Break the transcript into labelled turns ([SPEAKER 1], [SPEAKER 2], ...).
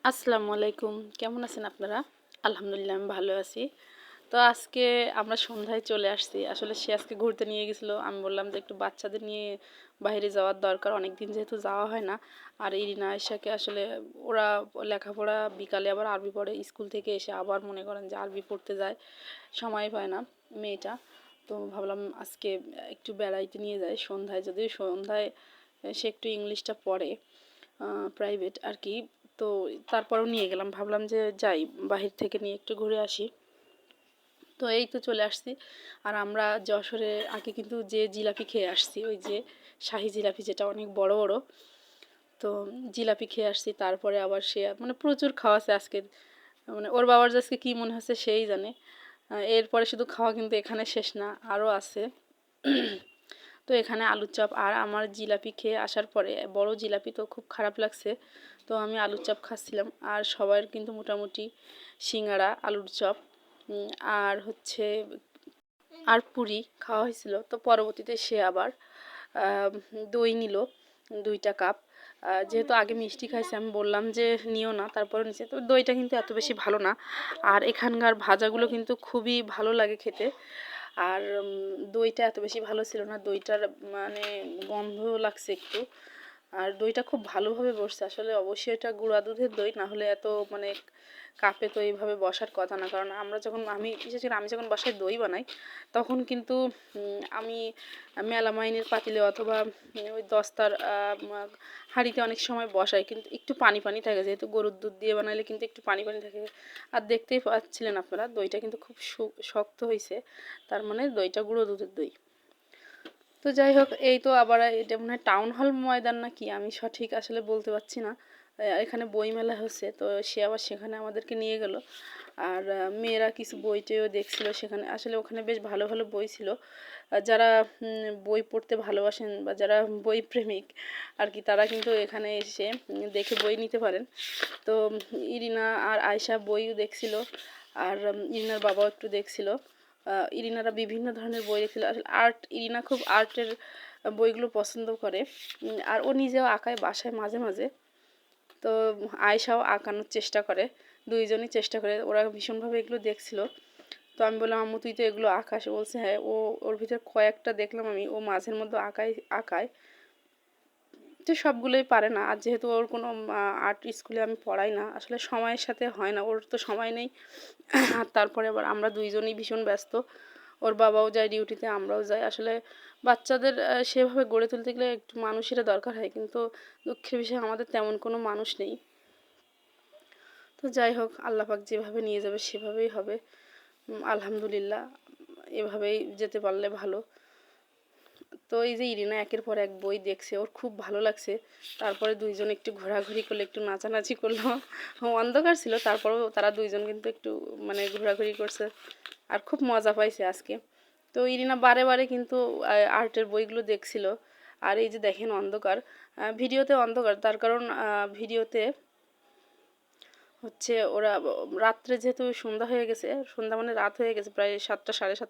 [SPEAKER 1] আসসালামু আলাইকুম, কেমন আছেন আপনারা? আলহামদুলিল্লাহ আমি ভালো আছি। তো আজকে আমরা সন্ধ্যায় চলে আসছি। আসলে সে আজকে ঘুরতে নিয়ে গেছিলো। আমি বললাম যে একটু বাচ্চাদের নিয়ে বাইরে যাওয়ার দরকার। অনেকদিন যেহেতু যাওয়া হয় না। আর ইরিনা আয়েশাকে আসলে ওরা লেখাপড়া বিকালে আবার আরবি পড়ে, স্কুল থেকে এসে আবার মনে করেন যে আরবি পড়তে যায়, সময় পায় না মেয়েটা। তো ভাবলাম আজকে একটু বেড়াইতে নিয়ে যাই সন্ধ্যায়, যদিও সন্ধ্যায় সে একটু ইংলিশটা পড়ে, প্রাইভেট আর কি। তো তারপরেও নিয়ে গেলাম, ভাবলাম যে যাই বাহির থেকে নিয়ে একটু ঘুরে আসি। তো এই তো চলে আসছি। আর আমরা যশোরে আগে কিন্তু যে জিলাপি খেয়ে আসছি, ওই যে শাহি জিলাপি, যেটা অনেক বড় বড়। তো জিলাপি খেয়ে আসছি, তারপরে আবার সে মানে প্রচুর খাওয়াছে আজকে। মানে ওর বাবার যে আজকে কী মনে হচ্ছে সেই জানে। এরপরে শুধু খাওয়া কিন্তু এখানে শেষ না, আরও আছে। তো এখানে আলুর চপ আর আমার জিলাপি খেয়ে আসার পরে, বড় জিলাপি তো খুব খারাপ লাগছে, তো আমি আলুর চপ খাচ্ছিলাম। আর সবার কিন্তু মোটামুটি সিঙ্গারা, আলুর চপ আর হচ্ছে আর পুরি খাওয়া হয়েছিল। তো পরবর্তীতে সে আবার দই নিল 2টা কাপ। যেহেতু আগে মিষ্টি খাইছে, আমি বললাম যে নিও না, তারপরে নিচে। তো দইটা কিন্তু এত বেশি ভালো না। আর এখানকার ভাজাগুলো কিন্তু খুবই ভালো লাগে খেতে। আর দইটা এত বেশি ভালো ছিল না, দইটার মানে গন্ধ লাগছে একটু। আর দইটা খুব ভালোভাবে বসছে, আসলে অবশ্যই এটা গুঁড়া দুধের দই, না হলে এত মানে কাপে তো এইভাবে বসার কথা না। কারণ আমি বিশেষ করে আমি যখন বাসায় দই বানাই, তখন কিন্তু আমি মেলামাইনের পাতিলে অথবা ওই দস্তার হাঁড়িতে অনেক সময় বসাই, কিন্তু একটু পানি পানি থাকে, যেহেতু গরুর দুধ দিয়ে বানাইলে কিন্তু একটু পানি পানি থাকে। আর দেখতেই পাচ্ছিলেন আপনারা, দইটা কিন্তু খুব শক্ত হয়েছে, তার মানে দইটা গুঁড়ো দুধের দই। তো যাই হোক, এই তো আবার এটা মনে হয় টাউন হল ময়দান না কি, আমি সঠিক আসলে বলতে পারছি না। এখানে বই মেলা হচ্ছে, তো সে আবার সেখানে আমাদেরকে নিয়ে গেল। আর মেয়েরা কিছু বই টইও দেখছিল সেখানে, আসলে ওখানে বেশ ভালো ভালো বই ছিল। যারা বই পড়তে ভালোবাসেন বা যারা বই প্রেমিক আর কি, তারা কিন্তু এখানে এসে দেখে বই নিতে পারেন। তো ইরিনা আর আয়শা বইও দেখছিল, আর ইরিনার বাবাও একটু দেখছিল। ইরিনারা বিভিন্ন ধরনের বই দেখছিল। আসলে ইরিনা খুব আর্টের বইগুলো পছন্দ করে। আর ও নিজেও আঁকায় বাসায় মাঝে মাঝে। তো আয়শাও আঁকানোর চেষ্টা করে, দুইজনই চেষ্টা করে। ওরা ভীষণভাবে এগুলো দেখছিল। তো আমি বললাম, আম্মু তুই তো এগুলো আঁকাস? বলছে হ্যাঁ, ওর ভিতর কয়েকটা দেখলাম আমি, ও মাঝের মধ্যে আঁকায়। তো সবগুলোই পারে না। আর যেহেতু ওর কোনো আর্ট স্কুলে আমি পড়াই না, আসলে সময়ের সাথে হয় না, ওর তো সময় নেই। আর তারপরে আবার আমরা দুইজনই ভীষণ ব্যস্ত, ওর বাবাও যায় ডিউটিতে, আমরাও যাই। আসলে বাচ্চাদের সেভাবে গড়ে তুলতে গেলে একটু মানুষের দরকার হয়, কিন্তু দুঃখের বিষয় আমাদের তেমন কোনো মানুষ নেই। তো যাই হোক, আল্লাহ পাক যেভাবে নিয়ে যাবে সেভাবেই হবে। আলহামদুলিল্লাহ, এভাবেই যেতে পারলে ভালো। তো এই যে ইরিনা একের পর এক বই দেখছে, ওর খুব ভালো লাগছে। তারপরে দুইজন একটু ঘোরাঘুরি করলো, একটু নাচানাচি করলো। অন্ধকার ছিল, তারপরেও তারা দুইজন কিন্তু একটু মানে ঘোরাঘুরি করছে, আর খুব মজা পাইছে আজকে। তো ইরিনা বারে বারে কিন্তু আর্টের বইগুলো দেখছিল। আর এই যে দেখেন অন্ধকার, ভিডিওতে অন্ধকার, তার কারণ ভিডিওতে হচ্ছে ওরা রাত্রে, যেহেতু সন্ধ্যা হয়ে গেছে, সন্ধ্যা মানে রাত হয়ে গেছে, প্রায় 7টা সাড়ে 7টা।